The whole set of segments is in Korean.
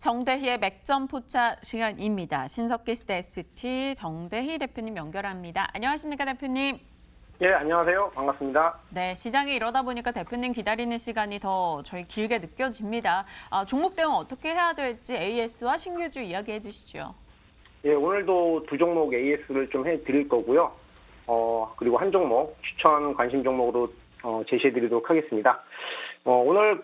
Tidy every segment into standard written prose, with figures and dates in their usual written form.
정대희의 맥점 포차 시간입니다. 신석기스타 ST 정대희 대표님 연결합니다. 안녕하십니까, 대표님? 예, 안녕하세요. 반갑습니다. 네, 시장이 이러다 보니까 대표님 기다리는 시간이 더 저희 길게 느껴집니다. 종목 대응 어떻게 해야 될지 AS와 신규주 이야기해 주시죠. 예, 오늘도 두 종목 AS를 좀 해드릴 거고요. 그리고 한 종목 추천 관심 종목으로 제시해드리도록 하겠습니다. 오늘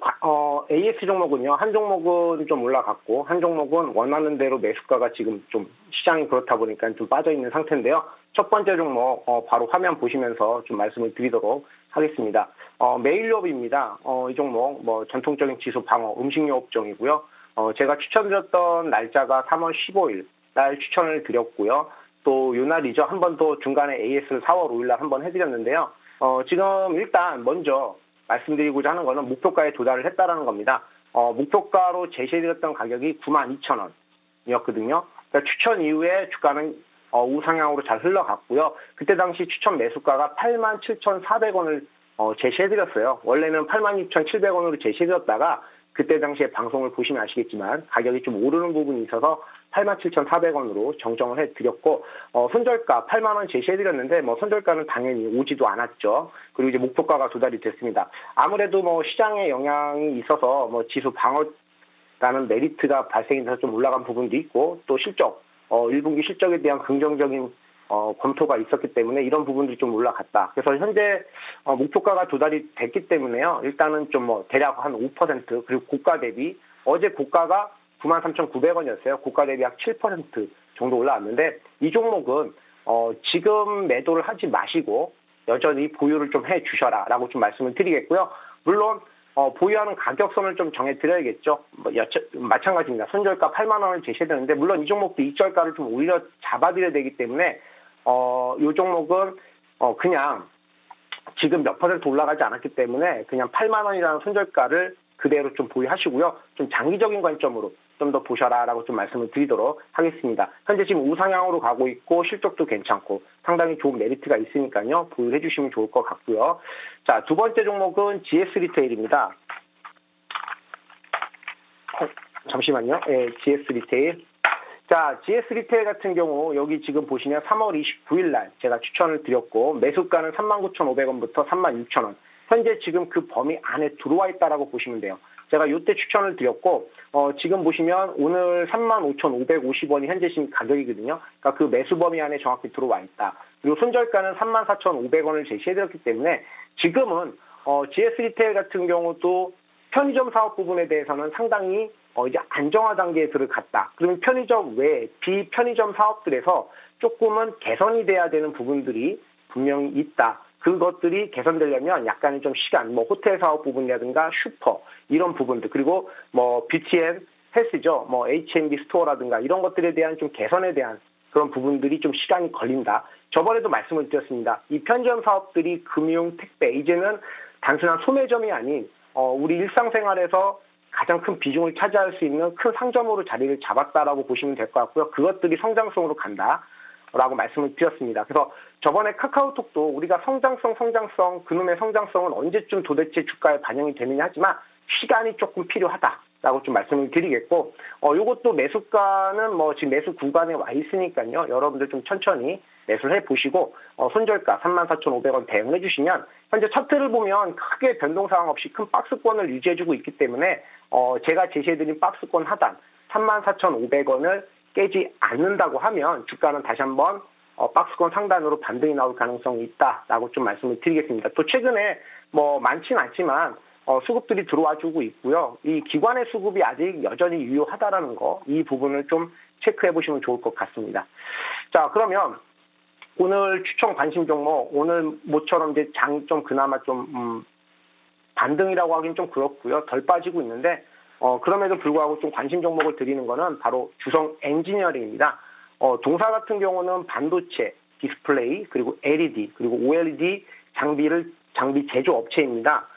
AS 종목은요, 한 종목은 좀 올라갔고 한 종목은 원하는 대로 매수가가 지금 좀 시장이 그렇다 보니까 좀 빠져 있는 상태인데요. 첫 번째 종목 바로 화면 보시면서 좀 말씀을 드리도록 하겠습니다. 메일유업입니다. 이 종목 전통적인 지수 방어 음식료 업종이고요. 제가 추천드렸던 날짜가 3월 15일 날 추천을 드렸고요. 또 요날이죠. 한 번 더 중간에 AS를 4월 5일 날 한번 해드렸는데요. 지금 일단 먼저 말씀드리고자 하는 거는 목표가에 도달을 했다라는 겁니다. 목표가로 제시해드렸던 가격이 92,000원이었거든요. 그러니까 추천 이후에 주가는 우상향으로 잘 흘러갔고요. 그때 당시 추천 매수가가 87,400원을 제시해드렸어요. 원래는 86,700원으로 제시해드렸다가 그때 당시에 방송을 보시면 아시겠지만 가격이 좀 오르는 부분이 있어서 87,400원으로 정정을 해드렸고 손절가 8만 원 제시해드렸는데 손절가는 당연히 오지도 않았죠. 그리고 이제 목표가가 도달이 됐습니다. 아무래도 시장에 영향이 있어서 지수 방어라는 메리트가 발생이 돼서 좀 올라간 부분도 있고 또 실적 1분기 실적에 대한 긍정적인 검토가 있었기 때문에 이런 부분들이 좀 올라갔다. 그래서 현재 목표가가 도달이 됐기 때문에요. 일단은 좀 대략 한 5% 그리고 고가 대비 어제 고가가 93,900원이었어요. 고가 대비 약 7% 정도 올라왔는데 이 종목은 지금 매도를 하지 마시고 여전히 보유를 좀 해주셔라 라고 좀 말씀을 드리겠고요. 물론 보유하는 가격선을 좀 정해드려야겠죠. 마찬가지입니다. 손절가 8만 원을 제시해드렸는데 물론 이 종목도 익절가를 좀 오히려 잡아드려야 되기 때문에 이 종목은 그냥 지금 몇 퍼센트 올라가지 않았기 때문에 그냥 8만 원이라는 손절가를 그대로 좀 보유하시고요. 좀 장기적인 관점으로 좀 더 보셔라라고 좀 말씀을 드리도록 하겠습니다. 현재 지금 우상향으로 가고 있고 실적도 괜찮고 상당히 좋은 메리트가 있으니까요. 보유해 주시면 좋을 것 같고요. 자, 두 번째 종목은 GS 리테일입니다. 잠시만요. 예, GS 리테일. 자, GS 리테일 같은 경우 여기 지금 보시면 3월 29일 날 제가 추천을 드렸고 매수가는 39,500원부터 36,000원. 현재 지금 그 범위 안에 들어와 있다라고 보시면 돼요. 제가 이때 추천을 드렸고 지금 보시면 오늘 35,550원이 현재 지금 가격이거든요. 그러니까 그 매수 범위 안에 정확히 들어와 있다. 그리고 손절가는 34,500원을 제시해드렸기 때문에 지금은 GS 리테일 같은 경우도 편의점 사업 부분에 대해서는 상당히 이제 안정화 단계에 들어갔다. 그러면 편의점 외 비편의점 사업들에서 조금은 개선이 돼야 되는 부분들이 분명히 있다. 그것들이 개선되려면 약간의 좀 시간, 호텔 사업 부분이라든가 슈퍼 이런 부분들 그리고 뷰티앤 헬스죠, H&B 스토어라든가 이런 것들에 대한 좀 개선에 대한 그런 부분들이 좀 시간이 걸린다. 저번에도 말씀을 드렸습니다. 이 편의점 사업들이 금융, 택배 이제는 단순한 소매점이 아닌 우리 일상생활에서 가장 큰 비중을 차지할 수 있는 큰 상점으로 자리를 잡았다라고 보시면 될 것 같고요. 그것들이 성장성으로 간다. 라고 말씀을 드렸습니다. 그래서 저번에 카카오톡도 우리가 성장성, 그놈의 성장성은 언제쯤 도대체 주가에 반영이 되느냐 하지만 시간이 조금 필요하다라고 좀 말씀을 드리겠고, 요것도 매수가는 지금 매수 구간에 와 있으니까요. 여러분들 좀 천천히 매수를 해보시고, 손절가 34,500원 대응해 주시면, 현재 차트를 보면 크게 변동사항 없이 큰 박스권을 유지해주고 있기 때문에, 제가 제시해드린 박스권 하단 34,500원을 깨지 않는다고 하면 주가는 다시 한번 박스권 상단으로 반등이 나올 가능성이 있다라고 좀 말씀을 드리겠습니다. 또 최근에 많지는 않지만 수급들이 들어와 주고 있고요. 이 기관의 수급이 아직 여전히 유효하다라는 거, 이 부분을 좀 체크해 보시면 좋을 것 같습니다. 자, 그러면 오늘 추천 관심 종목, 오늘 모처럼 이제 장 좀 그나마 좀 반등이라고 하긴 좀 그렇고요. 덜 빠지고 있는데 그럼에도 불구하고 좀 관심 종목을 드리는 거는 바로 주성 엔지니어링입니다. 동사 같은 경우는 반도체, 디스플레이, 그리고 LED, 그리고 OLED 장비 제조 업체입니다.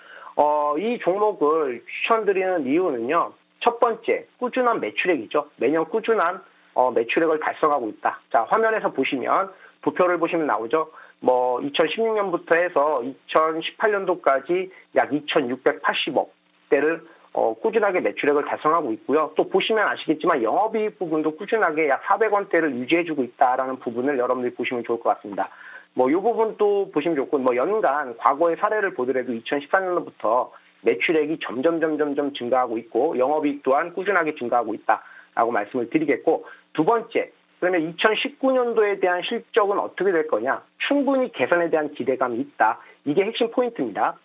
이 종목을 추천드리는 이유는요. 첫 번째, 꾸준한 매출액이죠. 매년 꾸준한 매출액을 달성하고 있다. 자, 화면에서 보시면 도표를 보시면 나오죠. 2016년부터 해서 2018년도까지 약 2,680억대를 꾸준하게 매출액을 달성하고 있고요. 또 보시면 아시겠지만 영업이익 부분도 꾸준하게 약 400원대를 유지해주고 있다라는 부분을 여러분들이 보시면 좋을 것 같습니다. 이 부분도 보시면 좋고, 연간 과거의 사례를 보더라도 2014년도부터 매출액이 점점 증가하고 있고, 영업이익 또한 꾸준하게 증가하고 있다라고 말씀을 드리겠고, 두 번째, 그러면 2019년도에 대한 실적은 어떻게 될 거냐? 충분히 개선에 대한 기대감이 있다. 이게 핵심 포인트입니다.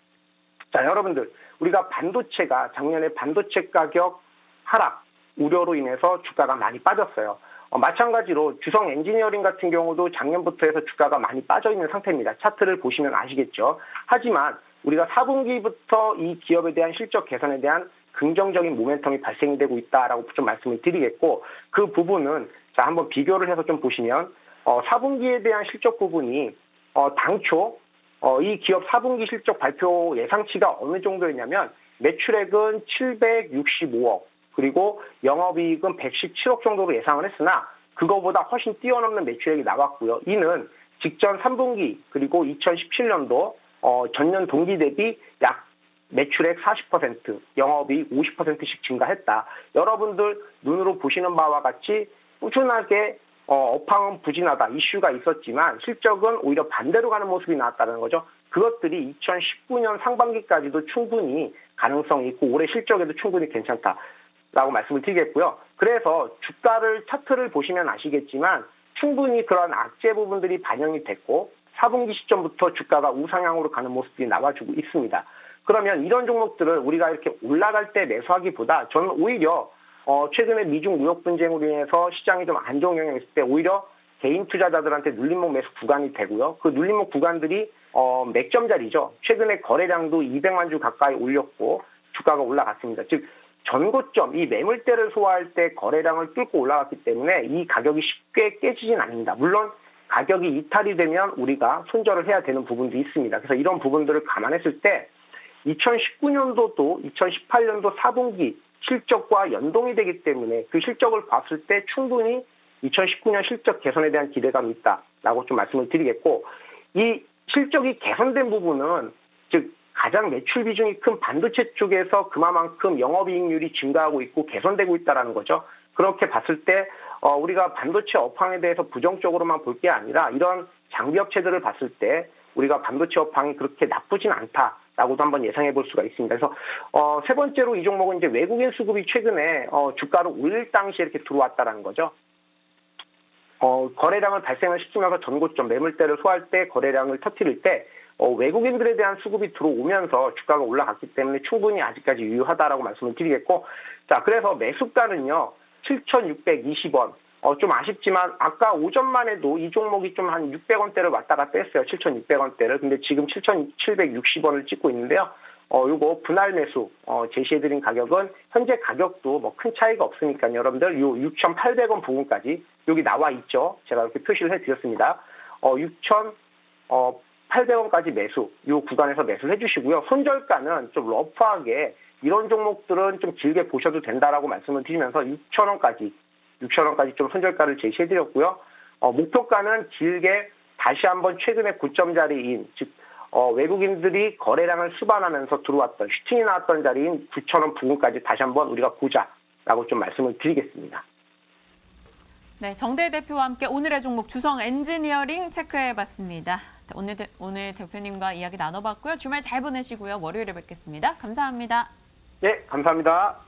자, 여러분들, 우리가 반도체가 작년에 반도체 가격 하락 우려로 인해서 주가가 많이 빠졌어요. 마찬가지로 주성 엔지니어링 같은 경우도 작년부터 해서 주가가 많이 빠져 있는 상태입니다. 차트를 보시면 아시겠죠. 하지만 우리가 4분기부터 이 기업에 대한 실적 개선에 대한 긍정적인 모멘텀이 발생이 되고 있다라고 좀 말씀을 드리겠고, 그 부분은 자 한번 비교를 해서 좀 보시면 4분기에 대한 실적 부분이 당초 이 기업 4분기 실적 발표 예상치가 어느 정도였냐면 매출액은 765억 그리고 영업이익은 117억 정도로 예상을 했으나 그거보다 훨씬 뛰어넘는 매출액이 나왔고요. 이는 직전 3분기 그리고 2017년도 전년 동기 대비 약 매출액 40%, 영업이익 50%씩 증가했다. 여러분들 눈으로 보시는 바와 같이 꾸준하게 업황은 부진하다, 이슈가 있었지만 실적은 오히려 반대로 가는 모습이 나왔다는 거죠. 그것들이 2019년 상반기까지도 충분히 가능성이 있고 올해 실적에도 충분히 괜찮다라고 말씀을 드리겠고요. 그래서 주가를 차트를 보시면 아시겠지만 충분히 그런 악재 부분들이 반영이 됐고 4분기 시점부터 주가가 우상향으로 가는 모습들이 나와주고 있습니다. 그러면 이런 종목들을 우리가 이렇게 올라갈 때 매수하기보다 저는 오히려 최근에 미중 무역 분쟁으로 인해서 시장이 좀 안 좋은 영향이 있을 때 오히려 개인 투자자들한테 눌림목 매수 구간이 되고요. 그 눌림목 구간들이 맥점자리죠. 최근에 거래량도 200만 주 가까이 올렸고 주가가 올라갔습니다. 즉 전고점, 이 매물대를 소화할 때 거래량을 뚫고 올라갔기 때문에 이 가격이 쉽게 깨지진 않습니다. 물론 가격이 이탈이 되면 우리가 손절을 해야 되는 부분도 있습니다. 그래서 이런 부분들을 감안했을 때 2019년도도 2018년도 4분기 실적과 연동이 되기 때문에 그 실적을 봤을 때 충분히 2019년 실적 개선에 대한 기대감이 있다라고 좀 말씀을 드리겠고, 이 실적이 개선된 부분은 즉 가장 매출 비중이 큰 반도체 쪽에서 그만큼 영업이익률이 증가하고 있고 개선되고 있다는 거죠. 그렇게 봤을 때 우리가 반도체 업황에 대해서 부정적으로만 볼 게 아니라 이런 장비 업체들을 봤을 때 우리가 반도체 업황이 그렇게 나쁘진 않다라고도 한번 예상해 볼 수가 있습니다. 그래서 세 번째로 이 종목은 이제 외국인 수급이 최근에 주가를 올릴 당시에 이렇게 들어왔다라는 거죠. 거래량을 발생을 시키면서 전고점 매물대를 소화할 때 거래량을 터뜨릴 때 외국인들에 대한 수급이 들어오면서 주가가 올라갔기 때문에 충분히 아직까지 유효하다라고 말씀을 드리겠고, 자 그래서 매수가는요 7,620원. 좀 아쉽지만 아까 오전만 해도 이 종목이 좀 한 600원대를 왔다 갔다 했어요. 7,600원대를. 근데 지금 7,760원을 찍고 있는데요. 요거 분할 매수 제시해드린 가격은 현재 가격도 뭐 큰 차이가 없으니까 여러분들 요 6,800원 부분까지 여기 나와 있죠. 제가 이렇게 표시를 해드렸습니다. 6,800원까지 매수, 요 구간에서 매수를 해주시고요. 손절가는 좀 러프하게 이런 종목들은 좀 길게 보셔도 된다라고 말씀을 드리면서 6,000원까지 좀 손절가를 제시해드렸고요. 목표가는 길게 다시 한번 최근에 고점 자리인 즉 외국인들이 거래량을 수반하면서 들어왔던 슈팅이 나왔던 자리인 9,000원 부근까지 다시 한번 우리가 보자라고 좀 말씀을 드리겠습니다. 네, 정대희 대표와 함께 오늘의 종목 주성 엔지니어링 체크해봤습니다. 오늘 대표님과 이야기 나눠봤고요. 주말 잘 보내시고요. 월요일에 뵙겠습니다. 감사합니다. 네, 감사합니다.